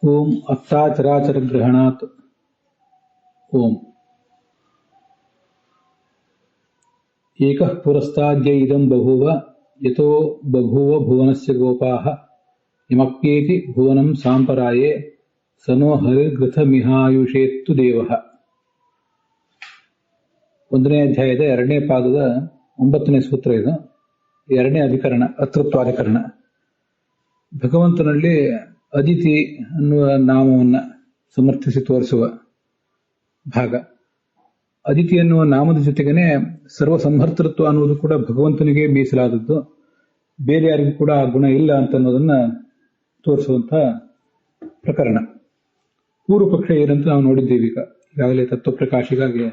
ಓಂ ಅತ್ತಾಚರಾಚರ ಗ್ರಹಣಾತ್. ಓಂ ಏಕಃ ಪುರಸ್ತಾದ್ಯ ಇದಂ ಬಭೂವ ಯತೋ ಬಭೂವ ಭುವನಸ್ಯ ಗೋಪಾಃ ಯಮಪ್ಯೇತಿ ಭುವನಂ ಸಾಂಪರಾಯೇ ಸನೋ ಹರಿರ್ಗೃಥಮಿಹಾಯುಷೇತ್ತು ದೇವಃ. 1ನೇ ಅಧ್ಯಾಯದ 2ನೇ ಪಾದದ 9ನೇ ಸೂತ್ರ ಇದು. 2ನೇ ಅಧಿಕರಣ, ಅತೃತ್ವಾಧಿಕರಣ. ಭಗವಂತನಲ್ಲಿ ಅದಿತಿ ಅನ್ನುವ ನಾಮವನ್ನು ಸಮರ್ಥಿಸಿ ತೋರಿಸುವ ಭಾಗ. ಅದಿತಿ ಎನ್ನುವ ನಾಮದ ಜೊತೆಗೇನೆ ಸರ್ವಸಂಹರ್ತೃತ್ವ ಅನ್ನುವುದು ಕೂಡ ಭಗವಂತನಿಗೆ ಮೀಸಲಾದದ್ದು, ಬೇರೆ ಯಾರಿಗೂ ಕೂಡ ಆ ಗುಣ ಇಲ್ಲ ಅಂತ ಅನ್ನೋದನ್ನ ತೋರಿಸುವಂಥ ಪ್ರಕರಣ. ಪೂರ್ವ ಪಕ್ಷ ಏನಂತ ನಾವು ನೋಡಿದ್ದೇವೆ ಈಗಾಗಲೇ ತತ್ವಪ್ರಕಾಶಿಗಾಗಿ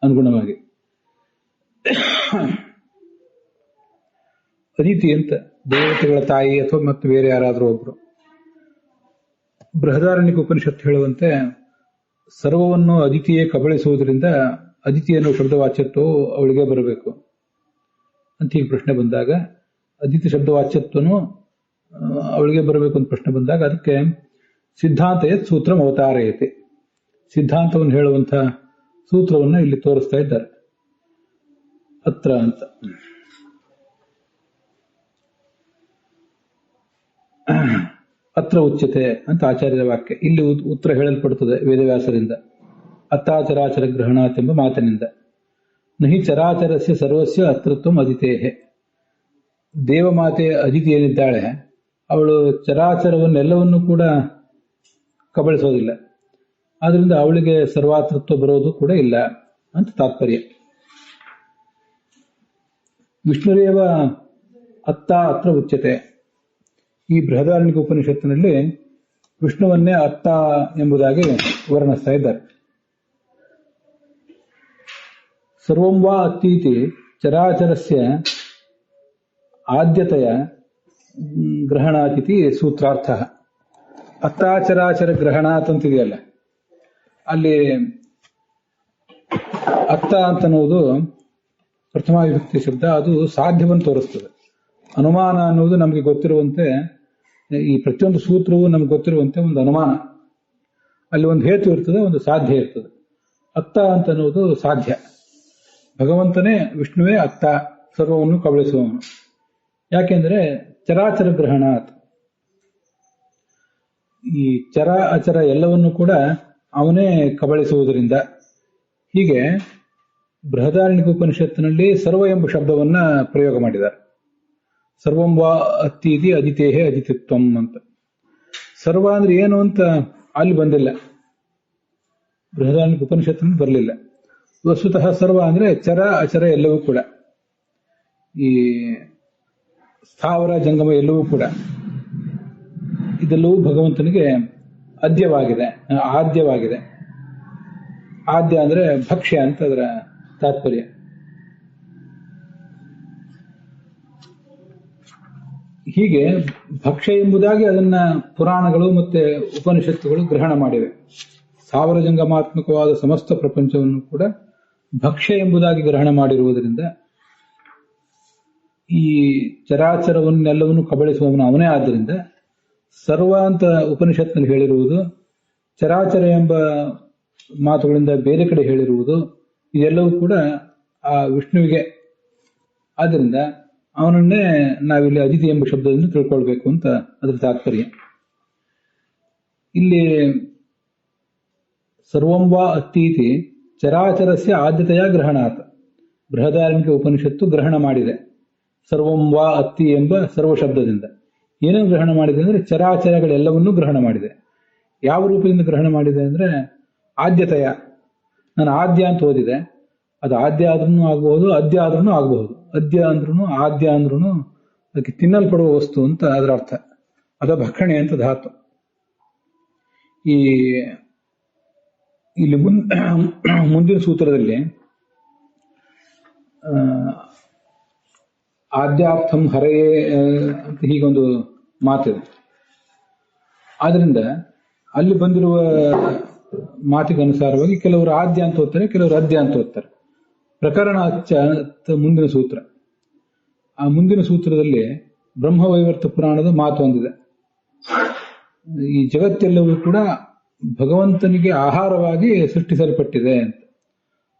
ಅನುಗುಣವಾಗಿ. ಅದಿತಿ ಅಂತ ದೇವತೆಗಳ ತಾಯಿ ಅಥವಾ ಮತ್ತು ಬೇರೆ ಯಾರಾದರೂ ಒಬ್ರು. ಬೃಹದಾರಣ್ಯಕ ಉಪನಿಷತ್ತು ಹೇಳುವಂತೆ ಸರ್ವವನ್ನು ಅದಿತಿಯೇ ಕಬಳಿಸುವುದರಿಂದ ಅದಿತಿ ಅನ್ನುವ ಶಬ್ದವಾಚ್ಯತ್ವವು ಅವಳಿಗೆ ಬರಬೇಕು ಅಂತ ಈಗ ಪ್ರಶ್ನೆ ಬಂದಾಗ, ಅದಿತಿ ಶಬ್ದವಾಚ್ಯತ್ವನು ಅವಳಿಗೆ ಬರಬೇಕು ಅಂತ ಪ್ರಶ್ನೆ ಬಂದಾಗ ಅದಕ್ಕೆ ಸಿದ್ಧಾಂತ ಸೂತ್ರಂ ಅವತಾರಯತೆ, ಸಿದ್ಧಾಂತವನ್ನು ಹೇಳುವಂಥ ಸೂತ್ರವನ್ನು ಇಲ್ಲಿ ತೋರಿಸ್ತಾ ಇದ್ದಾರೆ. ಅತ್ರ ಅಂತ ಅತ್ರ ಉಚ್ಯತೆ ಅಂತ ಆಚಾರ್ಯರ ವಾಕ್ಯ. ಇಲ್ಲಿ ಉತ್ತರ ಹೇಳಲ್ಪಡುತ್ತದೆ ವೇದವ್ಯಾಸರಿಂದ, ಅತ್ತಾಚರಾಚರ ಗ್ರಹಣಾತ್ ಎಂಬ ಮಾತಿನಿಂದ. ನಹಿ ಚರಾಚರಸ್ಯ ಸರ್ವಸ್ಯ ಅತೃತ್ವಂ ಅದಿತೇಹೆ. ದೇವಮಾತೆ ಅದಿತಿ ಏನಿದ್ದಾಳೆ ಅವಳು ಚರಾಚರವನ್ನೆಲ್ಲವನ್ನೂ ಕೂಡ ಕಬಳಿಸೋದಿಲ್ಲ, ಆದ್ರಿಂದ ಅವಳಿಗೆ ಸರ್ವಾತೃತ್ವ ಬರೋದು ಕೂಡ ಇಲ್ಲ ಅಂತ ತಾತ್ಪರ್ಯ. ವಿಷ್ಣುರೇವ ಅತ್ತ ಅತ್ರ ಉಚ್ಯತೆ. ಈ ಬೃಹದಾರಣ್ಯಕ ಉಪನಿಷತ್ತಿನಲ್ಲಿ ವಿಷ್ಣುವನ್ನೇ ಅತ್ತ ಎಂಬುದಾಗಿ ವರ್ಣಿಸ್ತಾ ಇದ್ದಾರೆ. ಸರ್ವಂ ವಾ ಅತ್ತೀತಿ ಚರಾಚರಸ್ಯ ಆದ್ಯತೆಯ ಗ್ರಹಣಾತಿಥಿ ಸೂತ್ರಾರ್ಥ. ಅತ್ತಾಚರಾಚರ ಗ್ರಹಣಾತ್ ಅಂತಿದೆಯಲ್ಲ, ಅಲ್ಲಿ ಅತ್ತ ಅಂತನ್ನುವುದು ಪ್ರಥಮ ವಿಭಕ್ತಿ ಶಬ್ದ. ಅದು ಸಾಧ್ಯವನ್ನು ತೋರಿಸ್ತದೆ. ಅನುಮಾನ ಅನ್ನುವುದು ನಮಗೆ ಗೊತ್ತಿರುವಂತೆ, ಈ ಪ್ರತಿಯೊಂದು ಸೂತ್ರವು ನಮ್ಗೆ ಗೊತ್ತಿರುವಂತೆ ಒಂದು ಅನುಮಾನ, ಅಲ್ಲಿ ಒಂದು ಹೇತು ಇರ್ತದೆ, ಒಂದು ಸಾಧ್ಯ ಇರ್ತದೆ. ಅತ್ತ ಅಂತ ಅನ್ನೋದು ಸಾಧ್ಯ. ಭಗವಂತನೇ ವಿಷ್ಣುವೇ ಅತ್ತ, ಸರ್ವವನ್ನು ಕಬಳಿಸುವವನು. ಯಾಕೆಂದ್ರೆ ಚರಾಚರ ಗ್ರಹಣಾತ್, ಈ ಚರ ಅಚರ ಎಲ್ಲವನ್ನೂ ಕೂಡ ಅವನೇ ಕಬಳಿಸುವುದರಿಂದ. ಹೀಗೆ ಬೃಹದಾರಣ್ಯಕ ಉಪನಿಷತ್ತಿನಲ್ಲಿ ಸರ್ವ ಎಂಬ ಶಬ್ದವನ್ನ ಪ್ರಯೋಗ ಮಾಡಿದ್ದಾರೆ. ಸರ್ವಂ ವಾ ಅತ್ತೀತಿ ಅದಿತೇಹೆ ಅದಿತಿತ್ವಂ ಅಂತ. ಸರ್ವ ಅಂದ್ರೆ ಏನು ಅಂತ ಅಲ್ಲಿ ಬಂದಿಲ್ಲ, ಬೃಹದಾರಣ್ಯಕ ಉಪನಿಷತ್ತಿನಲ್ಲಿ ಬರಲಿಲ್ಲ. ವಸ್ತುತಃ ಸರ್ವ ಅಂದ್ರೆ ಚರ ಅಚರ ಎಲ್ಲವೂ ಕೂಡ, ಈ ಸ್ಥಾವರ ಜಂಗಮ ಎಲ್ಲವೂ ಕೂಡ, ಇದೆಲ್ಲವೂ ಭಗವಂತನಿಗೆ ಆದ್ಯವಾಗಿದೆ. ಆದ್ಯ ಅಂದ್ರೆ ಭಕ್ಷ್ಯ ಅಂತ ಅದರ ತಾತ್ಪರ್ಯ. ಹೀಗೆ ಭಕ್ಷ್ಯ ಎಂಬುದಾಗಿ ಅದನ್ನ ಪುರಾಣಗಳು ಮತ್ತೆ ಉಪನಿಷತ್ತುಗಳು ಗ್ರಹಣ ಮಾಡಿವೆ. ಸ್ಥಾವರ ಜಂಗಮಾತ್ಮಕವಾದ ಸಮಸ್ತ ಪ್ರಪಂಚವನ್ನು ಕೂಡ ಭಕ್ಷ್ಯ ಎಂಬುದಾಗಿ ಗ್ರಹಣ ಮಾಡಿರುವುದರಿಂದ ಈ ಚರಾಚರವನ್ನೆಲ್ಲವನ್ನು ಕಬಳಿಸುವವನು ಅವನೇ. ಆದ್ದರಿಂದ ಸರ್ವ ಅಂತ ಉಪನಿಷತ್ನಲ್ಲಿ ಹೇಳಿರುವುದು, ಚರಾಚರ ಎಂಬ ಮಾತುಗಳಿಂದ ಬೇರೆ ಕಡೆ ಹೇಳಿರುವುದು, ಇದೆಲ್ಲವೂ ಕೂಡ ಆ ವಿಷ್ಣುವಿಗೆ. ಆದ್ದರಿಂದ ಅವನನ್ನೇ ನಾವಿಲ್ಲಿ ಅದಿತಿ ಎಂಬ ಶಬ್ದದಿಂದ ತಿಳ್ಕೊಳ್ಬೇಕು ಅಂತ ಅದರ ತಾತ್ಪರ್ಯ. ಇಲ್ಲಿ ಸರ್ವಂ ವಾ ಅತ್ತೀತಿ ಚರಾಚರಸ್ಯ ಆದ್ಯತೆಯ ಗ್ರಹಣಾತ್. ಬೃಹದಾರಣ್ಯಕ ಉಪನಿಷತ್ತು ಗ್ರಹಣ ಮಾಡಿದೆ ಸರ್ವಂ ವಾ ಅತ್ತಿ ಎಂಬ ಸರ್ವ ಶಬ್ದದಿಂದ. ಏನೇನು ಗ್ರಹಣ ಮಾಡಿದೆ ಅಂದ್ರೆ ಚರಾಚರಗಳೆಲ್ಲವನ್ನೂ ಗ್ರಹಣ ಮಾಡಿದೆ. ಯಾವ ರೂಪದಿಂದ ಗ್ರಹಣ ಮಾಡಿದೆ ಅಂದ್ರೆ ಆದ್ಯತೆಯ. ನಾನು ಆದ್ಯ ಅಂತ ಓದಿದೆ, ಅದು ಆದ್ಯ ಆದ್ರೂ ಆಗಬಹುದು, ಅದ್ಯ ಆದ್ರೂ ಆಗಬಹುದು. ಅದ್ಯ ಅಂದ್ರೂ ಆದ್ಯ ಅಂದ್ರೂ ಅದಕ್ಕೆ ತಿನ್ನಲ್ಪಡುವ ವಸ್ತು ಅಂತ ಅದರ ಅರ್ಥ. ಅದ ಭಕ್ಷಣೆ ಅಂತ ಧಾತು. ಇಲ್ಲಿ ಮುಂದಿನ ಸೂತ್ರದಲ್ಲಿ ಆದ್ಯಾರ್ಥಂ ಹರೆಯೇ ಅಂತ ಹೀಗೊಂದು ಮಾತಿದೆ. ಆದ್ರಿಂದ ಅಲ್ಲಿ ಬಂದಿರುವ ಮಾತಿಗೆ ಅನುಸಾರವಾಗಿ ಕೆಲವರು ಆದ್ಯ ಅಂತ ಓದ್ತಾರೆ, ಕೆಲವರು ಅದ್ಯ ಅಂತ ಓದ್ತಾರೆ. ಪ್ರಕರಣ ಮುಂದಿನ ಸೂತ್ರ. ಆ ಮುಂದಿನ ಸೂತ್ರದಲ್ಲಿ ಬ್ರಹ್ಮವೈವರ್ತ ಪುರಾಣದ ಮಾತು ಹೊಂದಿದೆ. ಈ ಜಗತ್ತೆಲ್ಲವೂ ಕೂಡ ಭಗವಂತನಿಗೆ ಆಹಾರವಾಗಿ ಸೃಷ್ಟಿಸಲ್ಪಟ್ಟಿದೆ ಅಂತ.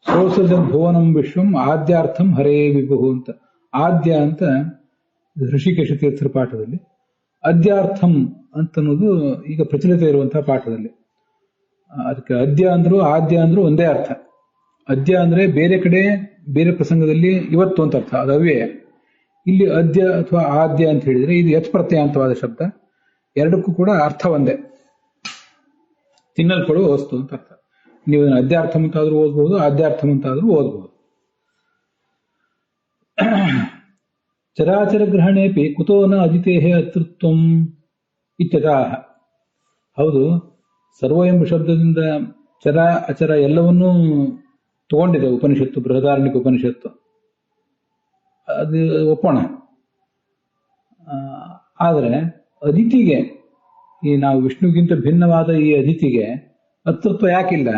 ಸೋಸಜ ಭುವನಂ ವಿಶ್ವಂ ಆದ್ಯಾರ್ಥಂ ಹರೇ ವಿಭು ಅಂತ. ಆದ್ಯ ಅಂತ ಋಷಿಕೇಶ ತೀರ್ಥರ ಪಾಠದಲ್ಲಿ, ಅದ್ಯಾರ್ಥಂ ಅಂತನ್ನೋದು ಈಗ ಪ್ರಚಲಿತ ಇರುವಂತಹ ಪಾಠದಲ್ಲಿ. ಅದಕ್ಕೆ ಅದ್ಯ ಅಂದ್ರು ಆದ್ಯ ಅಂದ್ರು ಒಂದೇ ಅರ್ಥ. ಅದ್ಯ ಅಂದ್ರೆ ಬೇರೆ ಕಡೆ ಬೇರೆ ಪ್ರಸಂಗದಲ್ಲಿ ಇವತ್ತು ಅಂತ ಅರ್ಥ, ಅದು ಅವ್ಯಯ. ಇಲ್ಲಿ ಅದ್ಯ ಅಥವಾ ಆದ್ಯ ಅಂತ ಹೇಳಿದ್ರೆ ಇದು ಯತ್ ಪ್ರತ್ಯಯಾಂತವಾದ ಶಬ್ದ, ಎರಡಕ್ಕೂ ಕೂಡ ಅರ್ಥ ಒಂದೇ, ತಿನ್ನಲ್ಪಡುವ ವಸ್ತು ಅಂತ ಅರ್ಥ. ನೀವು ಅದ್ಯಾರ್ಥಂ ಅಂತಾದ್ರೂ ಓದ್ಬಹುದು, ಆದ್ಯಾರ್ಥಂ ಅಂತಾದ್ರೂ ಓದ್ಬಹುದು. ಚರಾಚರ ಗ್ರಹಣೇಪಿ ಕುತೋ ನ ಅದಿತೇಹೇ ಅತೃತ್ವಂ ಇತ್ಯತಃ. ಹೌದು, ಸರ್ವ ಎಂಬ ಶಬ್ದದಿಂದ ಚರ ಅಚರ ಎಲ್ಲವನ್ನೂ ತಗೊಂಡಿದೆ ಉಪನಿಷತ್ತು, ಬೃಹದಾರಣ್ಯಕ ಉಪನಿಷತ್ತು, ಅದು ಒಪ್ಪೋಣ. ಆದರೆ ಅದಿತಿಗೆ, ಈ ನಾವು ವಿಷ್ಣುಗಿಂತ ಭಿನ್ನವಾದ ಈ ಅದಿತಿಗೆ ಅತೃತ್ವ ಯಾಕಿಲ್ಲ?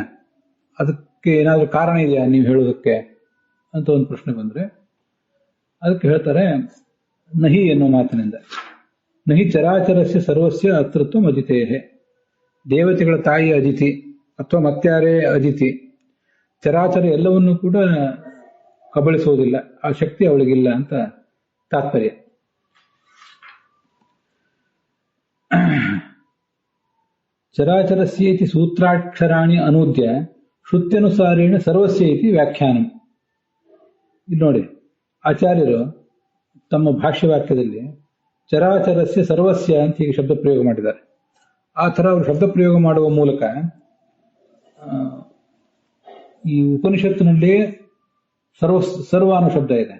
ಅದಕ್ಕೆ ಏನಾದರೂ ಕಾರಣ ಇದೆಯಾ ನೀವು ಹೇಳೋದಕ್ಕೆ ಅಂತ ಒಂದು ಪ್ರಶ್ನೆ ಬಂದ್ರೆ ಅದಕ್ಕೆ ಹೇಳ್ತಾರೆ ನಹಿ ಎನ್ನುವ ಮಾತಿನಿಂದ. ನಹಿ ಚರಾಚರಸ್ಯ ಸರ್ವಸ್ಯ ಅತೃತ್ವ ಅದಿತೇಹೇ. ದೇವತೆಗಳ ತಾಯಿ ಅದಿತಿ ಅಥವಾ ಮತ್ಯಾರೇ ಅದಿತಿ, ಚರಾಚರ ಎಲ್ಲವನ್ನೂ ಕೂಡ ಕಬಳಿಸುವುದಿಲ್ಲ, ಆ ಶಕ್ತಿ ಅವಳಿಗಿಲ್ಲ ಅಂತ ತಾತ್ಪರ್ಯ. ಚರಾಚರಸ್ಯ ಇತಿ ಸೂತ್ರಾಕ್ಷರಾಣಿ ಅನೂದ್ಯ ಶ್ರುತ್ಯನುಸಾರೇಣ ಸರ್ವಸ್ಯ ಇತಿ ವ್ಯಾಖ್ಯಾನಂ. ಇಲ್ಲಿ ನೋಡಿ, ಆಚಾರ್ಯರು ತಮ್ಮ ಭಾಷ್ಯವಾಕ್ಯದಲ್ಲಿ ಚರಾಚರಸ್ಯ ಸರ್ವಸ್ಯ ಅಂತ ಹೀಗೆ ಶಬ್ದ ಪ್ರಯೋಗ ಮಾಡಿದ್ದಾರೆ. ಆ ಥರ ಅವರು ಶಬ್ದ ಪ್ರಯೋಗ ಮಾಡುವ ಮೂಲಕ ಈ ಉಪನಿಷತ್ತಿನಲ್ಲಿ ಸರ್ವ ಅನ್ನೋ ಶಬ್ದ ಇದೆ,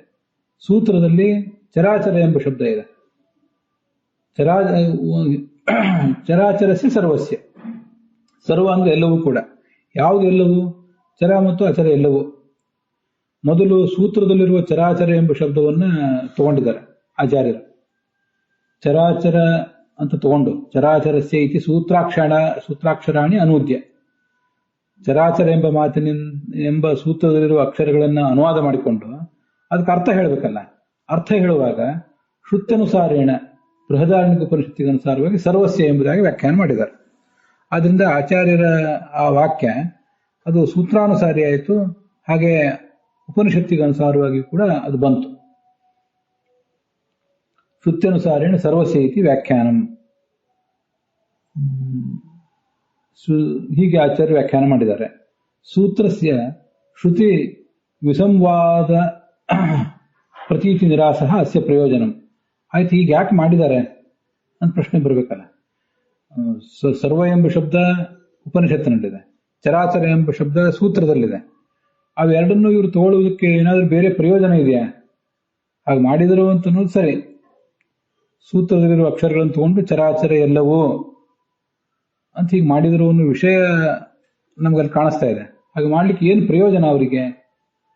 ಸೂತ್ರದಲ್ಲಿ ಚರಾಚರ ಎಂಬ ಶಬ್ದ ಇದೆ. ಚರಾಚರಸ್ಯ ಸರ್ವಸ್ಯ, ಸರ್ವ ಅಂದ್ರೆ ಎಲ್ಲವೂ ಕೂಡ. ಯಾವುದು ಎಲ್ಲವೂ? ಚರ ಮತ್ತು ಅಚರ ಎಲ್ಲವೂ. ಮೊದಲು ಸೂತ್ರದಲ್ಲಿರುವ ಚರಾಚರ ಎಂಬ ಶಬ್ದವನ್ನ ತಗೊಂಡಿದ್ದಾರೆ ಆಚಾರ್ಯರು. ಚರಾಚರ ಅಂತ ತಗೊಂಡು ಚರಾಚರಸ್ಯ ಇತಿ ಸೂತ್ರಾಕ್ಷರಾಣಿ ಅನೂದ್ಯ, ಚರಾಚರ ಎಂಬ ಎಂಬ ಸೂತ್ರದಲ್ಲಿರುವ ಅಕ್ಷರಗಳನ್ನ ಅನುವಾದ ಮಾಡಿಕೊಂಡು ಅದಕ್ಕೆ ಅರ್ಥ ಹೇಳಬೇಕಲ್ಲ. ಅರ್ಥ ಹೇಳುವಾಗ ಶ್ರುತ್ಯನುಸಾರೇಣ, ಬೃಹದಾರಣ್ಯಕ ಉಪನಿಷತ್ತಿಗೆ ಅನುಸಾರವಾಗಿ ಸರ್ವಸ್ಯ ಎಂಬುದಾಗಿ ವ್ಯಾಖ್ಯಾನ ಮಾಡಿದ್ದಾರೆ. ಆದ್ರಿಂದ ಆಚಾರ್ಯರ ಆ ವಾಕ್ಯ ಅದು ಸೂತ್ರಾನುಸಾರಿ ಆಯಿತು, ಹಾಗೆ ಉಪನಿಷತ್ತಿಗೆ ಅನುಸಾರವಾಗಿ ಕೂಡ ಅದು ಬಂತು. ಶ್ರುತ್ಯನುಸಾರೇಣ ಸರ್ವಸ್ಯ ಇತಿ ವ್ಯಾಖ್ಯಾನಂ, ಹೀಗೆ ಆಚಾರ್ಯ ವ್ಯಾಖ್ಯಾನ ಮಾಡಿದ್ದಾರೆ. ಸೂತ್ರಸ್ಯ ಶ್ರುತಿ ವಿಸಂವಾದ ಪ್ರತೀತಿ ನಿರಾಸ ಅಸ್ಯ ಪ್ರಯೋಜನಂ. ಆಯ್ತು, ಈಗ ಯಾಕೆ ಮಾಡಿದ್ದಾರೆ ಅಂತ ಪ್ರಶ್ನೆ ಬರಬೇಕಲ್ಲ. ಸರ್ವ ಎಂಬ ಶಬ್ದ ಉಪನಿಷತ್ತಿನಲ್ಲಿದೆ, ಚರಾಚರ ಎಂಬ ಶಬ್ದ ಸೂತ್ರದಲ್ಲಿದೆ. ಅವೆರಡನ್ನೂ ಇವರು ತಗೊಳ್ಳುವುದಕ್ಕೆ ಏನಾದರೂ ಬೇರೆ ಪ್ರಯೋಜನ ಇದೆಯಾ? ಹಾಗೆ ಮಾಡಿದರು ಅಂತ ಅನ್ನೋದು ಸರಿ. ಸೂತ್ರದಲ್ಲಿರುವ ಅಕ್ಷರಗಳನ್ನು ತಗೊಂಡು ಚರಾಚರ ಎಲ್ಲವೂ ಅಂತ ಹೀಗೆ ಮಾಡಿದರು ಅನ್ನೋ ವಿಷಯ ನಮ್ಗಲ್ಲಿ ಕಾಣಿಸ್ತಾ ಇದೆ. ಹಾಗೆ ಮಾಡ್ಲಿಕ್ಕೆ ಏನು ಪ್ರಯೋಜನ ಅವರಿಗೆ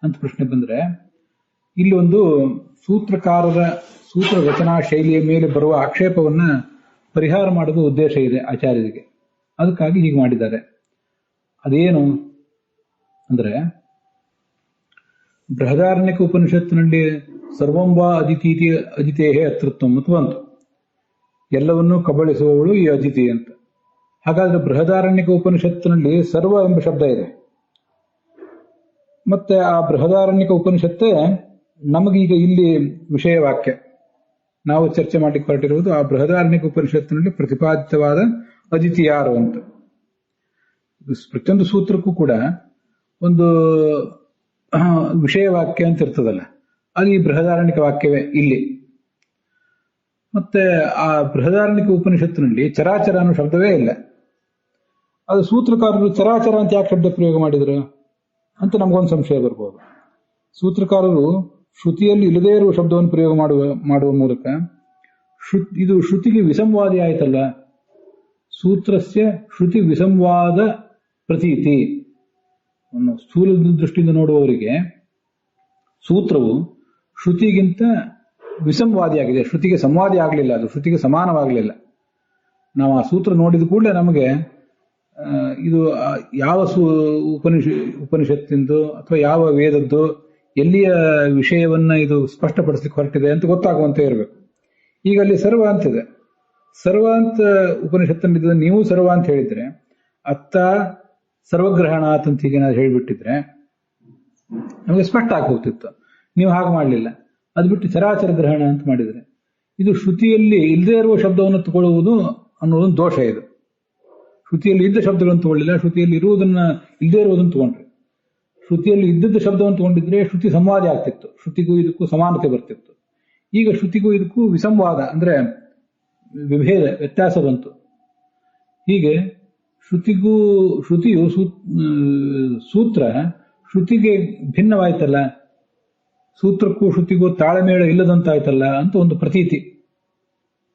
ಅಂತ ಪ್ರಶ್ನೆ ಬಂದ್ರೆ, ಇಲ್ಲಿ ಒಂದು ಸೂತ್ರಕಾರರ ಸೂತ್ರ ರಚನಾ ಶೈಲಿಯ ಮೇಲೆ ಬರುವ ಆಕ್ಷೇಪವನ್ನ ಪರಿಹಾರ ಮಾಡುವ ಉದ್ದೇಶ ಇದೆ ಆಚಾರ್ಯರಿಗೆ. ಅದಕ್ಕಾಗಿ ಹೀಗೆ ಮಾಡಿದ್ದಾರೆ. ಅದೇನು ಅಂದ್ರೆ, ಬೃಹದಾರಣ್ಯಕ ಉಪನಿಷತ್ತಿನಲ್ಲಿ ಸರ್ವಂ ವಾ ಅದಿತೇಹೇ ಅತೃತ್ವಂ ಅಂತ ಬಂತು. ಎಲ್ಲವನ್ನೂ ಕಬಳಿಸುವವಳು ಈ ಅದಿತಿ ಅಂತ. ಹಾಗಾದ್ರೆ ಬೃಹದಾರಣ್ಯಕ ಉಪನಿಷತ್ತಿನಲ್ಲಿ ಸರ್ವ ಎಂಬ ಶಬ್ದ ಇದೆ. ಮತ್ತೆ ಆ ಬೃಹದಾರಣ್ಯಕ ಉಪನಿಷತ್ತೇ ನಮಗೀಗ ಇಲ್ಲಿ ವಿಷಯ ವಾಕ್ಯ ನಾವು ಚರ್ಚೆ ಮಾಡಲಿಕ್ಕೆ ಹೊರಟಿರುವುದು. ಆ ಬೃಹದಾರಣ್ಯಕ ಉಪನಿಷತ್ತಿನಲ್ಲಿ ಪ್ರತಿಪಾದಿತವಾದ ಅದಿತಿ ಯಾರು ಅಂತ. ಪ್ರತಿಯೊಂದು ಸೂತ್ರಕ್ಕೂ ಕೂಡ ಒಂದು ವಿಷಯ ವಾಕ್ಯ ಅಂತ ಇರ್ತದಲ್ಲ, ಅದು ಈ ಬೃಹದಾರಣ್ಯಕ ವಾಕ್ಯವೇ ಇಲ್ಲಿ. ಮತ್ತೆ ಆ ಬೃಹದಾರಣ್ಯಕ ಉಪನಿಷತ್ತಿನಲ್ಲಿ ಚರಾಚರ ಅನ್ನೋ ಶಬ್ದವೇ ಇಲ್ಲ. ಅದು ಸೂತ್ರಕಾರರು ಚರಾಚರ ಅಂತ ಯಾಕೆ ಶಬ್ದ ಪ್ರಯೋಗ ಮಾಡಿದ್ರು ಅಂತ ನಮಗೊಂದು ಸಂಶಯ ಬರ್ಬೋದು. ಸೂತ್ರಕಾರರು ಶ್ರುತಿಯಲ್ಲಿ ಇಲ್ಲದೇ ಇರುವ ಶಬ್ದವನ್ನು ಪ್ರಯೋಗ ಮಾಡುವ ಮೂಲಕ ಇದು ಶ್ರುತಿಗೆ ವಿಸಂವಾದಿ ಆಯ್ತಲ್ಲ. ಸೂತ್ರಸ್ಯ ಶ್ರುತಿ ವಿಸಂವಾದ ಪ್ರತೀತಿ. ಸ್ಥೂಲ ದೃಷ್ಟಿಯಿಂದ ನೋಡುವವರಿಗೆ ಸೂತ್ರವು ಶ್ರುತಿಗಿಂತ ವಿಸಂವಾದಿಯಾಗಿದೆ. ಶ್ರುತಿಗೆ ಸಂವಾದಿ ಆಗಲಿಲ್ಲ, ಅದು ಶ್ರುತಿಗೆ ಸಮಾನವಾಗಲಿಲ್ಲ. ನಾವು ಆ ಸೂತ್ರ ನೋಡಿದ ಕೂಡಲೇ ನಮಗೆ ಇದು ಯಾವ ಉಪನಿಷತ್ತಿಂದು ಅಥವಾ ಯಾವ ವೇದದ್ದು ಎಲ್ಲಿಯ ವಿಷಯವನ್ನ ಇದು ಸ್ಪಷ್ಟಪಡಿಸ್ಲಿಕ್ಕೆ ಹೊರಟಿದೆ ಅಂತ ಗೊತ್ತಾಗುವಂತೆ ಇರಬೇಕು. ಈಗ ಅಲ್ಲಿ ಸರ್ವ ಅಂತಿದೆ. ಸರ್ವ ಅಂತ ಉಪನಿಷತ್ತಲ್ಲಿದ್ದ ನೀವು ಸರ್ವ ಅಂತ ಹೇಳಿದ್ರೆ ಅತ್ತ ಸರ್ವಗ್ರಹಣಾತ್ ಅಂತ ಹೀಗೆ ನಾವು ಹೇಳಿಬಿಟ್ಟಿದ್ರೆ ನಮಗೆ ಸ್ಪಷ್ಟ ಆಗಿ ಹೋಗ್ತಿತ್ತು. ನೀವು ಹಾಗೆ ಮಾಡಲಿಲ್ಲ. ಅದು ಬಿಟ್ಟು ಚರಾಚರ ಗ್ರಹಣ ಅಂತ ಮಾಡಿದರೆ ಇದು ಶ್ರುತಿಯಲ್ಲಿ ಇಲ್ಲದೇ ಇರುವ ಶಬ್ದವನ್ನು ತಗೊಳ್ಳುವುದು ಅನ್ನೋದೊಂದು ದೋಷ. ಇದು ಶ್ರುತಿಯಲ್ಲಿ ಇದ್ದ ಶಬ್ದಗಳನ್ನು ತಗೊಳ್ಳಿಲ್ಲ, ಶ್ರುತಿಯಲ್ಲಿ ಇರುವುದನ್ನ ಇಲ್ಲದೇ ಇರುವುದನ್ನು ತಗೊಂಡ್ರಿ. ಶ್ರುತಿಯಲ್ಲಿ ಇದ್ದದ್ದು ಶಬ್ದವನ್ನು ತಗೊಂಡಿದ್ರೆ ಶ್ರುತಿ ಸಂವಾದ ಆಗ್ತಿತ್ತು, ಶ್ರುತಿಗೂ ಇದಕ್ಕೂ ಸಮಾನತೆ ಬರ್ತಿತ್ತು. ಈಗ ಶ್ರುತಿಗೂ ಇದಕ್ಕೂ ವಿಸಂವಾದ ಅಂದ್ರೆ ವಿಭೇದ, ವ್ಯತ್ಯಾಸ ಬಂತು. ಹೀಗೆ ಶ್ರುತಿಯು ಸೂತ್ರ ಶ್ರುತಿಗೆ ಭಿನ್ನವಾಯ್ತಲ್ಲ, ಸೂತ್ರಕ್ಕೂ ಶ್ರುತಿಗೂ ತಾಳಮೇಳ ಇಲ್ಲದಂತಾಯ್ತಲ್ಲ ಅಂತ ಒಂದು ಪ್ರತೀತಿ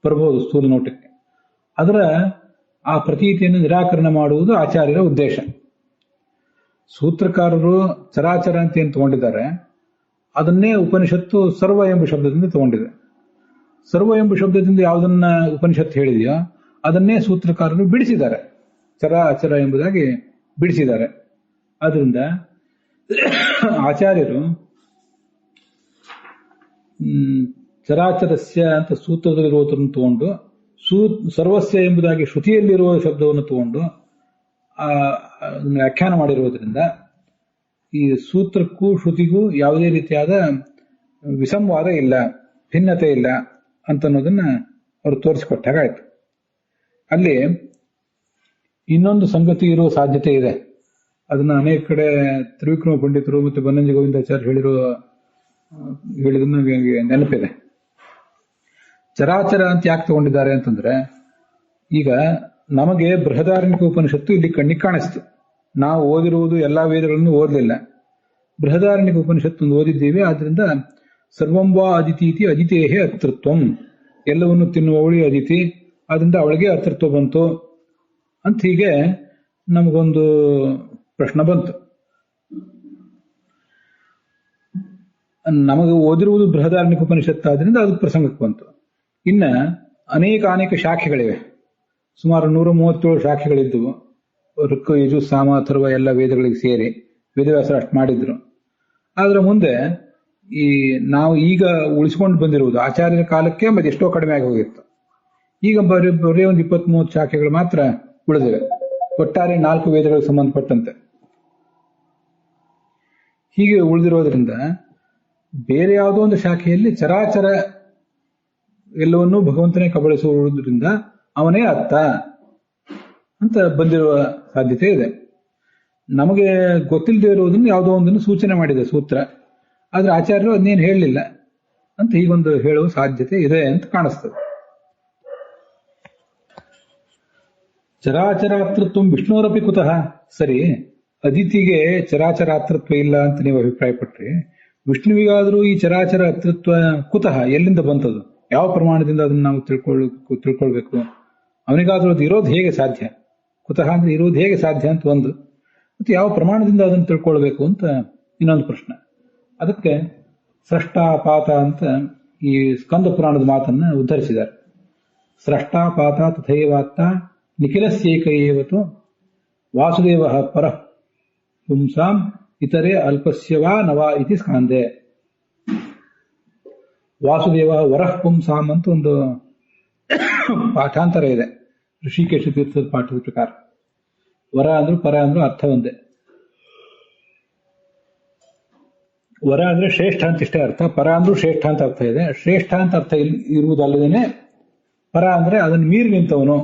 ಬರಬಹುದು ಸ್ಥೂಲ ನೋಟಕ್ಕೆ. ಅದರ ಆ ಪ್ರತೀತಿಯನ್ನು ನಿರಾಕರಣೆ ಮಾಡುವುದು ಆಚಾರ್ಯರ ಉದ್ದೇಶ. ಸೂತ್ರಕಾರರು ಚರಾಚರ ಅಂತ ಏನು ತಗೊಂಡಿದ್ದಾರೆ ಅದನ್ನೇ ಉಪನಿಷತ್ತು ಸರ್ವ ಎಂಬ ಶಬ್ದದಿಂದ ತಗೊಂಡಿದೆ. ಸರ್ವ ಎಂಬ ಶಬ್ದದಿಂದ ಯಾವುದನ್ನ ಉಪನಿಷತ್ತು ಹೇಳಿದೆಯೋ ಅದನ್ನೇ ಸೂತ್ರಕಾರರು ಬಿಡಿಸಿದ್ದಾರೆ, ಚರಾಚರ ಎಂಬುದಾಗಿ ಬಿಡಿಸಿದ್ದಾರೆ. ಆದ್ರಿಂದ ಆಚಾರ್ಯರು ಚರಾಚರಸ್ಯ ಅಂತ ಸೂತ್ರದಲ್ಲಿರುವುದನ್ನು ತಗೊಂಡು ಸರ್ವಸ್ಯ ಎಂಬುದಾಗಿ ಶ್ರುತಿಯಲ್ಲಿರುವ ಶಬ್ದವನ್ನು ತಗೊಂಡು ವ್ಯಾಖ್ಯಾನ ಮಾಡಿರುವುದರಿಂದ ಈ ಸೂತ್ರಕ್ಕೂ ಶ್ರುತಿಗೂ ಯಾವುದೇ ರೀತಿಯಾದ ವಿಸಂವಾದ ಇಲ್ಲ, ಭಿನ್ನತೆ ಇಲ್ಲ ಅಂತನ್ನೋದನ್ನ ಅವರು ತೋರಿಸಿಕೊಟ್ಟಾಗಾಯ್ತು. ಅಲ್ಲಿ ಇನ್ನೊಂದು ಸಂಗತಿ ಇರುವ ಸಾಧ್ಯತೆ ಇದೆ. ಅದನ್ನ ಅನೇಕ ಕಡೆ ತ್ರಿವಿಕ್ರಮ ಪಂಡಿತರು ಮತ್ತು ಬನ್ನಂಜಿ ಗೋವಿಂದಾಚಾರ್ಯ ಹೇಳಿದನ್ನು ನನಗೆ ನೆನಪಿದೆ. ಚರಾಚರ ಅಂತ ಯಾಕೆ ತಗೊಂಡಿದ್ದಾರೆ ಅಂತಂದ್ರೆ, ಈಗ ನಮಗೆ ಬೃಹದಾರಣ್ಯಕ ಉಪನಿಷತ್ತು ಇಲ್ಲಿ ಕಣ್ಣಿಗೆ ಕಾಣಿಸ್ತು. ನಾವು ಓದಿರುವುದು ಎಲ್ಲಾ ವೇದಗಳನ್ನು ಓದಲಿಲ್ಲ, ಬೃಹದಾರಣ್ಯಕ ಉಪನಿಷತ್ತು ಓದಿದ್ದೀವಿ. ಆದ್ರಿಂದ ಸರ್ವಂವಾ ಅದಿತೀತಿ ಅದಿತೇಹೇ ಅತೃತ್ವಂ, ಎಲ್ಲವನ್ನು ತಿನ್ನುವವಳಿ ಅದಿತಿ, ಆದ್ರಿಂದ ಅವಳಿಗೆ ಅತೃತ್ವ ಬಂತು ಅಂತ ಹೀಗೆ ನಮಗೊಂದು ಪ್ರಶ್ನೆ ಬಂತು. ನಮಗೆ ಓದಿರುವುದು ಬೃಹದಾರಣ್ಯಕ ಉಪನಿಷತ್ತು ಆದ್ರಿಂದ ಅದು ಪ್ರಸಂಗಕ್ಕೆ ಬಂತು. ಇನ್ನ ಅನೇಕ ಶಾಖೆಗಳಿವೆ, ಸುಮಾರು 137 ಶಾಖೆಗಳಿದ್ದವು. ಋಕ್ ಯಜು ಸಾಮ ಅಥರ್ವ ಎಲ್ಲ ವೇದಗಳಿಗೆ ಸೇರಿ ವೇದವ್ಯಾಸರು ಅಷ್ಟು ಮಾಡಿದ್ರು. ಆದ್ರೆ ಮುಂದೆ ನಾವು ಈಗ ಉಳಿಸ್ಕೊಂಡು ಬಂದಿರುವುದು ಆಚಾರ್ಯರ ಕಾಲಕ್ಕೆ ಮತ್ತೆ ಎಷ್ಟೋ ಕಡಿಮೆ ಆಗಿ ಹೋಗಿತ್ತು. ಈಗ ಬರೀ ಒಂದು 23 ಶಾಖೆಗಳು ಮಾತ್ರ ಉಳಿದಿವೆ, ಒಟ್ಟಾರೆ 4 ವೇದಗಳಿಗೆ ಸಂಬಂಧಪಟ್ಟಂತೆ. ಹೀಗೆ ಉಳಿದಿರೋದ್ರಿಂದ ಬೇರೆ ಯಾವುದೋ ಒಂದು ಶಾಖೆಯಲ್ಲಿ ಚರಾಚರ ಎಲ್ಲವನ್ನೂ ಭಗವಂತನೇ ಕಬಳಿಸುವುದರಿಂದ ಅವನೇ ಅತ್ತ ಅಂತ ಬಂದಿರುವ ಸಾಧ್ಯತೆ ಇದೆ. ನಮಗೆ ಗೊತ್ತಿಲ್ಲದೆ ಇರುವುದನ್ನು ಯಾವುದೋ ಒಂದನ್ನು ಸೂಚನೆ ಮಾಡಿದೆ ಸೂತ್ರ, ಆದ್ರೆ ಆಚಾರ್ಯರು ಅದನ್ನೇನು ಹೇಳಲಿಲ್ಲ ಅಂತ ಹೀಗೊಂದು ಹೇಳುವ ಸಾಧ್ಯತೆ ಇದೆ ಅಂತ ಕಾಣಿಸ್ತದೆ. ಚರಾಚರಾತೃತ್ವ ವಿಷ್ಣುರಪಿ ಕುತಃ. ಸರಿ, ಅದಿತಿಗೆ ಚರಾಚರಾತೃತ್ವ ಇಲ್ಲ ಅಂತ ನೀವು ಅಭಿಪ್ರಾಯಪಟ್ರಿ, ವಿಷ್ಣುವಿಗಾದರೂ ಈ ಚರಾಚರ ಅತೃತ್ವ ಕುತಃ ಎಲ್ಲಿಂದ ಬಂತದು? ಯಾವ ಪ್ರಮಾಣದಿಂದ ಅದನ್ನು ನಾವು ತಿಳ್ಕೊಳ್ಬೇಕು? ಅವನಿಗಾದ್ರೂ ಅದು ಇರೋದು ಹೇಗೆ ಸಾಧ್ಯ? ಕುತಃ ಅಂದ್ರೆ ಇರೋದು ಹೇಗೆ ಸಾಧ್ಯ ಅಂತ ಒಂದು, ಮತ್ತು ಯಾವ ಪ್ರಮಾಣದಿಂದ ಅದನ್ನು ತಿಳ್ಕೊಳ್ಬೇಕು ಅಂತ ಇನ್ನೊಂದು ಪ್ರಶ್ನೆ. ಅದಕ್ಕೆ ಸ್ರಷ್ಟಾಪಾತ ಅಂತ ಈ ಸ್ಕಂದ ಪುರಾಣದ ಮಾತನ್ನ ಉದ್ಧರಿಸಿದ್ದಾರೆ. ಸ್ರಷ್ಟಾಪಾತ ತಥೈವಾತ್ತ ನಿಖಿಲಸ್ಯೈಕ ಏವತು ವಾಸುದೇವ ಪರಃ ಪುಂಸಾಂ ಇತರೆ ಅಲ್ಪಸ್ಯವಾ ನವಾ ಇತಿ ಸ್ಕಾಂದೆ. ವಾಸುದೇವ ವರಃ ಪುಂಸಾಂ ಅಂತ ಒಂದು ಪಾಠಾಂತರ ಇದೆ ಋಷಿಕೇಶ ತೀರ್ಥದ ಪಾಠದ ಪ್ರಕಾರ. ವರ ಅಂದ್ರು ಪರ ಅಂದ್ರು ಅರ್ಥ ಒಂದೇ. ವರ ಅಂದ್ರೆ ಶ್ರೇಷ್ಠ ಅಂತ ಇಷ್ಟೇ ಅರ್ಥ, ಪರ ಅಂದ್ರೂ ಶ್ರೇಷ್ಠ ಅಂತ ಅರ್ಥ ಇದೆ. ಶ್ರೇಷ್ಠ ಅಂತ ಅರ್ಥ ಇರುವುದಲ್ಲದೇನೆ ಪರ ಅಂದ್ರೆ ಅದನ್ನು ಮೀರಿ ನಿಂತವನು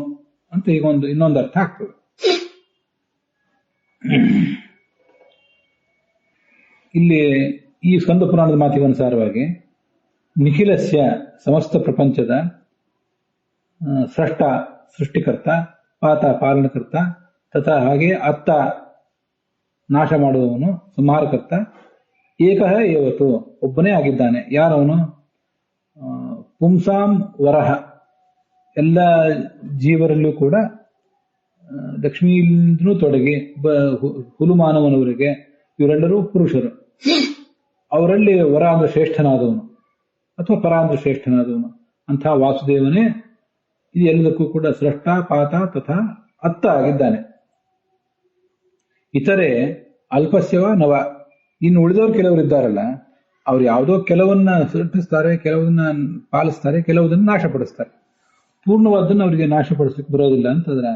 ಅಂತ ಈಗ ಇನ್ನೊಂದು ಅರ್ಥ ಆಗ್ತದೆ. ಇಲ್ಲಿ ಈ ಸ್ಕಂದ ಪುರಾಣದ ಮಾತಿಗೆ ಅನುಸಾರವಾಗಿ ನಿಖಿಲಸ್ಯ ಸಮಸ್ತ ಪ್ರಪಂಚದ ಸ್ರಷ್ಟ ಸೃಷ್ಟಿಕರ್ತ, ಪಾತ ಪಾಲನಕರ್ತ, ತಥಾ ಹಾಗೆ ಅತ್ತ ನಾಶ ಮಾಡುವವನು ಸಂಹಾರಕರ್ತ, ಏಕಃ ಏವತು ಒಬ್ಬನೇ ಆಗಿದ್ದಾನೆ. ಯಾರವನು? ಪುಂಸಾಂ ವರಹ, ಎಲ್ಲ ಜೀವರಲ್ಲೂ ಕೂಡ ಲಕ್ಷ್ಮಿಯಿಂದಲೂ ತೊಡಗಿ ಹುಲುಮಾನವನವರಿಗೆ ಇವರೆಲ್ಲರೂ ಪುರುಷರು. ಅವರಲ್ಲಿ ವರ ಅಂದ್ರೆ ಶ್ರೇಷ್ಠನಾದವನು ಅಥವಾ ಪರ ಅಂದ್ರೆ ಶ್ರೇಷ್ಠನಾದವನು ಅಂಥ ವಾಸುದೇವನೇ ಇದು ಎಲ್ಲದಕ್ಕೂ ಕೂಡ ಸೃಷ್ಟ ಪಾತ ತಥಾ ಅತ್ತ ಆಗಿದ್ದಾನೆ. ಇತರೆ ಅಲ್ಪಸ್ಯವ ನವ, ಇನ್ನು ಉಳಿದವರು ಕೆಲವರು ಇದ್ದಾರಲ್ಲ, ಅವ್ರು ಯಾವುದೋ ಕೆಲವನ್ನ ಸೃಷ್ಟಿಸ್ತಾರೆ, ಕೆಲವನ್ನ ಪಾಲಿಸ್ತಾರೆ, ಕೆಲವುದನ್ನು ನಾಶಪಡಿಸ್ತಾರೆ. ಪೂರ್ಣವಾದನ್ನು ಅವರಿಗೆ ನಾಶಪಡಿಸಲಿಕ್ಕೆ ಬರೋದಿಲ್ಲ ಅಂತ ಅದರ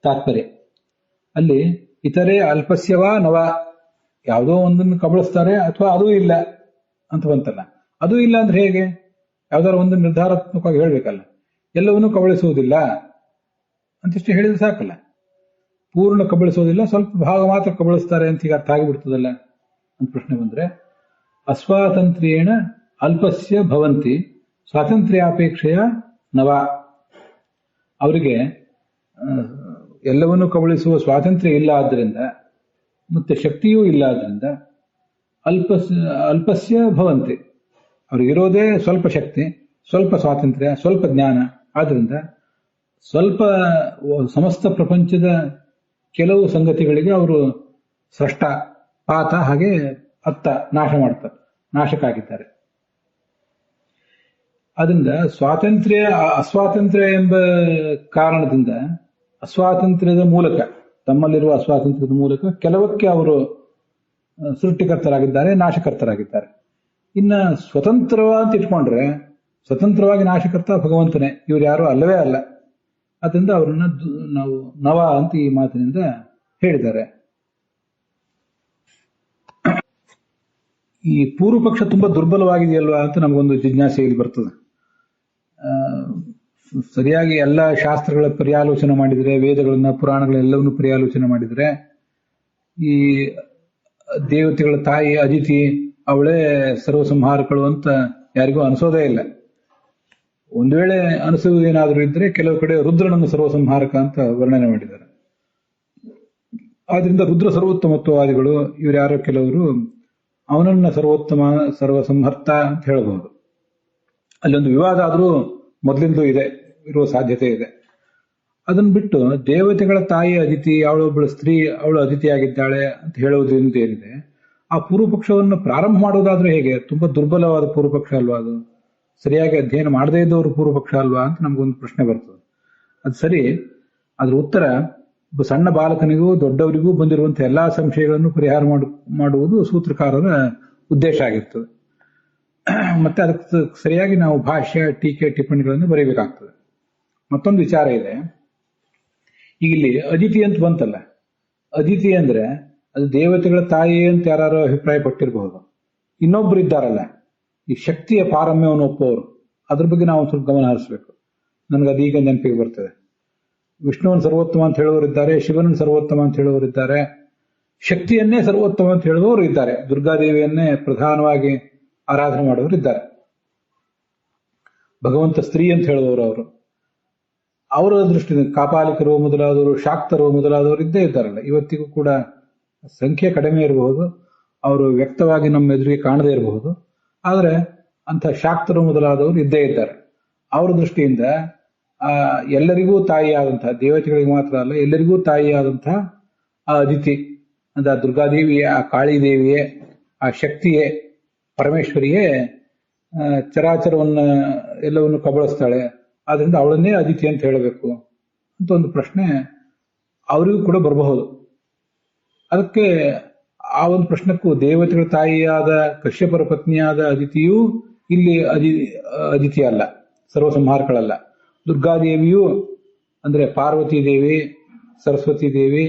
ತಾತ್ಪರ್ಯ. ಅಲ್ಲಿ ಇತರೆ ಅಲ್ಪಸ್ಯವ ನವ, ಯಾವುದೋ ಒಂದನ್ನು ಕಬಳಿಸ್ತಾರೆ ಅಥವಾ ಅದೂ ಇಲ್ಲ ಅಂತ ಬಂತಲ್ಲ. ಅದೂ ಇಲ್ಲ ಅಂದ್ರೆ ಹೇಗೆ? ಯಾವ್ದಾದ್ರು ಒಂದು ನಿರ್ಧಾರಾತ್ಮಕವಾಗಿ ಹೇಳ್ಬೇಕಲ್ಲ. ಎಲ್ಲವನ್ನೂ ಕಬಳಿಸುವುದಿಲ್ಲ ಅಂತಿಷ್ಟು ಹೇಳಿದ್ರೆ ಸಾಕಲ್ಲ. ಪೂರ್ಣ ಕಬಳಿಸೋದಿಲ್ಲ, ಸ್ವಲ್ಪ ಭಾಗ ಮಾತ್ರ ಕಬಳಿಸ್ತಾರೆ ಅಂತ ಈಗ ಅರ್ಥ ಆಗಿಬಿಡ್ತದಲ್ಲ ಅಂತ ಪ್ರಶ್ನೆ ಬಂದ್ರೆ, ಅಸ್ವಾತಂತ್ರ್ಯೇಣ ಅಲ್ಪಸ್ಯ ಭವಂತಿ ಸ್ವಾತಂತ್ರ್ಯಾಪೇಕ್ಷೆಯ ನವ. ಅವರಿಗೆ ಎಲ್ಲವನ್ನೂ ಕಬಳಿಸುವ ಸ್ವಾತಂತ್ರ್ಯ ಇಲ್ಲ ಆದ್ದರಿಂದ, ಮತ್ತೆ ಶಕ್ತಿಯೂ ಇಲ್ಲ ಆದ್ದರಿಂದ ಅಲ್ಪಸ್ಯ ಭವಂತಿ, ಅವ್ರಿಗಿರೋದೇ ಸ್ವಲ್ಪ ಶಕ್ತಿ, ಸ್ವಲ್ಪ ಸ್ವಾತಂತ್ರ್ಯ, ಸ್ವಲ್ಪ ಜ್ಞಾನ. ಆದ್ರಿಂದ ಸ್ವಲ್ಪ ಸಮಸ್ತ ಪ್ರಪಂಚದ ಕೆಲವು ಸಂಗತಿಗಳಿಗೆ ಅವರು ಸೃಷ್ಟ ಪಾತ ಹಾಗೆ ಅತ್ತ ನಾಶ ಮಾಡ್ತಾರೆ, ನಾಶಕ್ಕಾಗಿದ್ದಾರೆ. ಅದರಿಂದ ಸ್ವಾತಂತ್ರ್ಯ ಅಸ್ವಾತಂತ್ರ್ಯ ಎಂಬ ಕಾರಣದಿಂದ, ಅಸ್ವಾತಂತ್ರ್ಯದ ಮೂಲಕ, ತಮ್ಮಲ್ಲಿರುವ ಅಸ್ವಾತಂತ್ರ್ಯದ ಮೂಲಕ ಕೆಲವಕ್ಕೆ ಅವರು ಸೃಷ್ಟಿಕರ್ತರಾಗಿದ್ದಾರೆ, ನಾಶಕರ್ತರಾಗಿದ್ದಾರೆ. ಇನ್ನ ಸ್ವತಂತ್ರವಾಗಿ ಇಟ್ಕೊಂಡ್ರೆ ಸ್ವತಂತ್ರವಾಗಿ ನಾಶಕರ್ತ ಭಗವಂತನೇ, ಇವ್ರು ಯಾರು ಅಲ್ಲವೇ ಅಲ್ಲ. ಅದರಿಂದ ಅವರನ್ನ ನಾವು ನವ ಅಂತ ಈ ಮಾತಿನಿಂದ ಹೇಳಿದ್ದಾರೆ. ಈ ಪೂರ್ವ ಪಕ್ಷ ತುಂಬಾ ದುರ್ಬಲವಾಗಿದೆಯಲ್ವಾ ಅಂತ ನಮಗೊಂದು ಜಿಜ್ಞಾಸೆ ಇಲ್ಲಿ ಬರ್ತದೆ. ಸರಿಯಾಗಿ ಎಲ್ಲ ಶಾಸ್ತ್ರಗಳ ಪರ್ಯಾಲೋಚನೆ ಮಾಡಿದರೆ, ವೇದಗಳನ್ನ ಪುರಾಣಗಳೆಲ್ಲವನ್ನು ಪರ್ಯಾಲೋಚನೆ ಮಾಡಿದರೆ, ಈ ದೇವತೆಗಳ ತಾಯಿ ಅದಿತಿ ಅವಳೇ ಸರ್ವಸಂಹಾರಕಳು ಅಂತ ಯಾರಿಗೂ ಅನಿಸೋದೇ ಇಲ್ಲ. ಒಂದು ವೇಳೆ ಅನಿಸುವುದೇನಾದರೂ ಇದ್ರೆ ಕೆಲವು ಕಡೆ ರುದ್ರನನ್ನು ಸರ್ವಸಂಹಾರಕ ಅಂತ ವರ್ಣನೆ ಮಾಡಿದ್ದಾರೆ. ಆದ್ರಿಂದ ರುದ್ರ ಸರ್ವೋತ್ತಮತ್ವವಾದಿಗಳು ಇವರ್ಯಾರೋ ಕೆಲವರು ಅವನನ್ನ ಸರ್ವೋತ್ತಮ ಸರ್ವಸಂಹರ್ತ ಅಂತ ಹೇಳಬಹುದು. ಅಲ್ಲೊಂದು ವಿವಾದ ಆದರೂ ಮೊದಲಿಂದೂ ಇದೆ, ಇರುವ ಸಾಧ್ಯತೆ ಇದೆ. ಅದನ್ನು ಬಿಟ್ಟು ದೇವತೆಗಳ ತಾಯಿ ಅದಿತಿ, ಅವಳೊಬ್ಬಳು ಸ್ತ್ರೀ, ಅವಳು ಅದಿತಿಯಾಗಿದ್ದಾಳೆ ಅಂತ ಹೇಳುವುದರಿಂದ ಏನಿದೆ, ಆ ಪೂರ್ವ ಪಕ್ಷವನ್ನು ಪ್ರಾರಂಭ ಮಾಡುವುದಾದ್ರೂ ಹೇಗೆ? ತುಂಬಾ ದುರ್ಬಲವಾದ ಪೂರ್ವ ಪಕ್ಷ ಅಲ್ವಾ ಅದು? ಸರಿಯಾಗಿ ಅಧ್ಯಯನ ಮಾಡದೇ ಇದ್ದವರು ಪೂರ್ವ ಪಕ್ಷ ಅಲ್ವಾ ಅಂತ ನಮಗೊಂದು ಪ್ರಶ್ನೆ ಬರ್ತದೆ. ಅದು ಸರಿ. ಅದ್ರ ಉತ್ತರ ಒಬ್ಬ ಸಣ್ಣ ಬಾಲಕನಿಗೂ ದೊಡ್ಡವರಿಗೂ ಬಂದಿರುವಂತಹ ಎಲ್ಲಾ ಸಂಶಯಗಳನ್ನು ಪರಿಹಾರ ಮಾಡುವುದು ಸೂತ್ರಕಾರರ ಉದ್ದೇಶ ಆಗಿರ್ತದೆ. ಮತ್ತೆ ಅದಕ್ಕೆ ಸರಿಯಾಗಿ ನಾವು ಭಾಷ್ಯ, ಟೀಕೆ, ಟಿಪ್ಪಣಿಗಳನ್ನು ಬರೀಬೇಕಾಗ್ತದೆ. ಮತ್ತೊಂದು ವಿಚಾರ ಇದೆ. ಈಗ ಇಲ್ಲಿ ಅದಿತಿ ಅಂತ ಬಂತಲ್ಲ, ಅದಿತಿ ಅಂದ್ರೆ ಅದು ದೇವತೆಗಳ ತಾಯಿ ಅಂತ ಯಾರು ಅಭಿಪ್ರಾಯ ಪಟ್ಟಿರಬಹುದು. ಇನ್ನೊಬ್ರು ಇದ್ದಾರಲ್ಲ, ಈ ಶಕ್ತಿಯ ಪಾರಮ್ಯವನ್ನು ಒಪ್ಪುವವರು, ಅದ್ರ ಬಗ್ಗೆ ನಾವು ಸ್ವಲ್ಪ ಗಮನ ಹರಿಸಬೇಕು. ನನಗೆ ಅದೀಗ ನೆನಪಿಗೆ ಬರ್ತದೆ. ವಿಷ್ಣುವನ್ನು ಸರ್ವೋತ್ತಮ ಅಂತ ಹೇಳುವವರಿದ್ದಾರೆ, ಶಿವನನ್ನು ಸರ್ವೋತ್ತಮ ಅಂತ ಹೇಳುವವರಿದ್ದಾರೆ, ಶಕ್ತಿಯನ್ನೇ ಸರ್ವೋತ್ತಮ ಅಂತ ಹೇಳುವವರು ಇದ್ದಾರೆ, ದುರ್ಗಾದೇವಿಯನ್ನೇ ಪ್ರಧಾನವಾಗಿ ಆರಾಧನೆ ಮಾಡುವವರು ಇದ್ದಾರೆ, ಭಗವಂತ ಸ್ತ್ರೀ ಅಂತ ಹೇಳುವವರು ಅವರು. ಅವರ ದೃಷ್ಟಿಯಿಂದ ಕಾಪಾಲಿಕರು ಮೊದಲಾದವರು, ಶಾಕ್ತರು ಮೊದಲಾದವರು ಇದ್ದೇ ಇದ್ದಾರಲ್ಲ. ಇವತ್ತಿಗೂ ಕೂಡ ಸಂಖ್ಯೆ ಕಡಿಮೆ ಇರಬಹುದು, ಅವರು ವ್ಯಕ್ತವಾಗಿ ನಮ್ಮ ಎದುರಿಗೆ ಕಾಣದೇ ಇರಬಹುದು, ಆದರೆ ಅಂಥ ಶಾಕ್ತರು ಮೊದಲಾದವರು ಇದ್ದೇ ಇದ್ದಾರೆ. ಅವರ ದೃಷ್ಟಿಯಿಂದ ಎಲ್ಲರಿಗೂ ತಾಯಿಯಾದಂತಹ, ದೇವತೆಗಳಿಗೆ ಮಾತ್ರ ಅಲ್ಲ ಎಲ್ಲರಿಗೂ ತಾಯಿಯಾದಂತಹ ಆ ಅದಿತಿ ಅಂದ್ರೆ ಆ ದುರ್ಗಾದೇವಿಯೇ, ಆ ಕಾಳಿದೇವಿಯೇ, ಆ ಶಕ್ತಿಯೇ, ಪರಮೇಶ್ವರಿಯೇ ಚರಾಚರವನ್ನ ಎಲ್ಲವನ್ನು ಕಬಳಿಸ್ತಾಳೆ. ಆದ್ರಿಂದ ಅವಳನ್ನೇ ಅದಿತಿ ಅಂತ ಹೇಳಬೇಕು ಅಂತ ಒಂದು ಪ್ರಶ್ನೆ ಅವರಿಗೂ ಕೂಡ ಬರಬಹುದು. ಅದಕ್ಕೆ ಆ ಒಂದು ಪ್ರಶ್ನಕ್ಕೂ ದೇವತೆಗಳ ತಾಯಿಯಾದ ಕಶ್ಯಪರ ಪತ್ನಿಯಾದ ಅದಿತಿಯೂ ಇಲ್ಲಿ ಅದಿತಿ ಅಲ್ಲ, ಸರ್ವಸಂಹಾರಗಳಲ್ಲ. ದುರ್ಗಾದೇವಿಯೂ ಅಂದ್ರೆ ಪಾರ್ವತಿ ದೇವಿ, ಸರಸ್ವತಿ ದೇವಿ,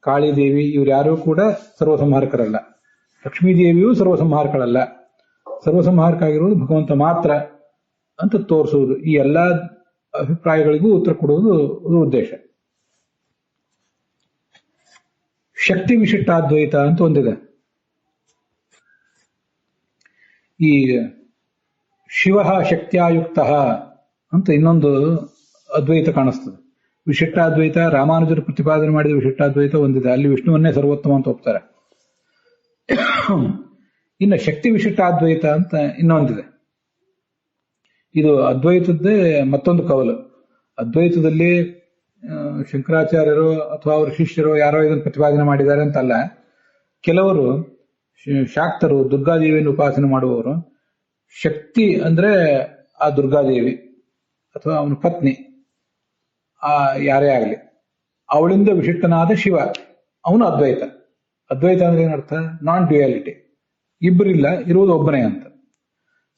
ಕಾಳಿದೇವಿ ಇವ್ರ್ಯಾರೂ ಕೂಡ ಸರ್ವಸಂಹಾರಕರಲ್ಲ. ಲಕ್ಷ್ಮೀದೇವಿಯೂ ಸರ್ವಸಂಹಾರಗಳಲ್ಲ. ಸರ್ವಸಂಹಾರಕ ಆಗಿರುವುದು ಭಗವಂತ ಮಾತ್ರ ಅಂತ ತೋರಿಸುವುದು. ಈ ಎಲ್ಲ ಅಭಿಪ್ರಾಯಗಳಿಗೂ ಉತ್ತರ ಕೊಡುವುದು ಉದ್ದೇಶ. ಶಕ್ತಿ ವಿಶಿಷ್ಟಾದ್ವೈತ ಅಂತ ಒಂದಿದೆ. ಈ ಶಿವ ಶಕ್ತ್ಯಾಯುಕ್ತ ಅಂತ ಇನ್ನೊಂದು ಅದ್ವೈತ ಕಾಣಿಸ್ತದೆ. ವಿಶಿಷ್ಟಾದ್ವೈತ, ರಾಮಾನುಜರು ಪ್ರತಿಪಾದನೆ ಮಾಡಿದ ವಿಶಿಷ್ಟಾದ್ವೈತ ಒಂದಿದೆ. ಅಲ್ಲಿ ವಿಷ್ಣುವನ್ನೇ ಸರ್ವೋತ್ತಮ ಅಂತ ಒಪ್ತಾರೆ. ಇನ್ನು ಶಕ್ತಿ ವಿಶಿಷ್ಟಾದ್ವೈತ ಅಂತ ಇನ್ನೊಂದಿದೆ. ಇದು ಅದ್ವೈತದ್ದೇ ಮತ್ತೊಂದು ಕವಲು. ಅದ್ವೈತದಲ್ಲಿ ಶಂಕರಾಚಾರ್ಯರು ಅಥವಾ ಅವರ ಶಿಷ್ಯರು ಯಾರೋ ಇದನ್ನು ಪ್ರತಿಪಾದನೆ ಮಾಡಿದ್ದಾರೆ ಅಂತಲ್ಲ. ಕೆಲವರು ಶಾಕ್ತರು, ದುರ್ಗಾದೇವಿಯನ್ನು ಉಪಾಸನೆ ಮಾಡುವವರು, ಶಕ್ತಿ ಅಂದ್ರೆ ಆ ದುರ್ಗಾದೇವಿ ಅಥವಾ ಅವನ ಪತ್ನಿ, ಆ ಯಾರೇ ಆಗಲಿ, ಅವಳಿಂದ ವಿಶಿಷ್ಟನಾದ ಶಿವ, ಅವನು ಅದ್ವೈತ. ಅದ್ವೈತ ಅಂದ್ರೆ ಏನರ್ಥ? ನಾನ್ ಡ್ಯುಯಾಲಿಟಿ, ಇಬ್ಬರಿಲ್ಲ, ಇರುವುದು ಒಬ್ಬನೇ ಅಂತ.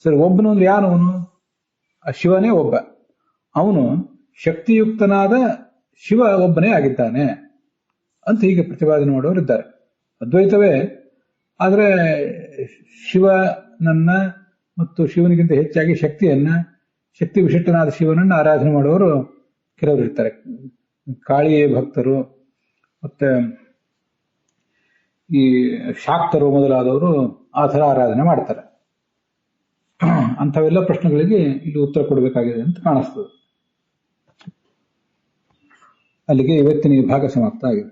ಸರಿ, ಒಬ್ಬನು ಅಂದ್ರೆ ಯಾರು? ಅವನು ಆ ಶಿವನೇ ಒಬ್ಬ. ಅವನು ಶಕ್ತಿಯುಕ್ತನಾದ ಶಿವ ಒಬ್ಬನೇ ಆಗಿದ್ದಾನೆ ಅಂತ ಹೀಗೆ ಪ್ರತಿಪಾದನೆ ಮಾಡೋರು ಇದ್ದಾರೆ. ಅದ್ವೈತವೇ, ಆದರೆ ಶಿವನನ್ನ ಮತ್ತು ಶಿವನಿಗಿಂತ ಹೆಚ್ಚಾಗಿ ಶಕ್ತಿ ವಿಶಿಷ್ಟನಾದ ಶಿವನನ್ನು ಆರಾಧನೆ ಮಾಡುವವರು ಕೆಲವರು ಇರ್ತಾರೆ. ಕಾಳಿಯ ಭಕ್ತರು ಮತ್ತೆ ಈ ಶಾಕ್ತರು ಮೊದಲಾದವರು ಆ ಥರ ಆರಾಧನೆ ಮಾಡ್ತಾರೆ. ಅಂಥವೆಲ್ಲ ಪ್ರಶ್ನೆಗಳಿಗೆ ಇಲ್ಲಿ ಉತ್ತರ ಕೊಡಬೇಕಾಗಿದೆ ಅಂತ ಕಾಣಿಸ್ತದೆ. ಅಲ್ಲಿಗೆ ಇವತ್ತಿನ ಈ ಭಾಗ ಸಮಾಪ್ತ ಆಗಿದೆ.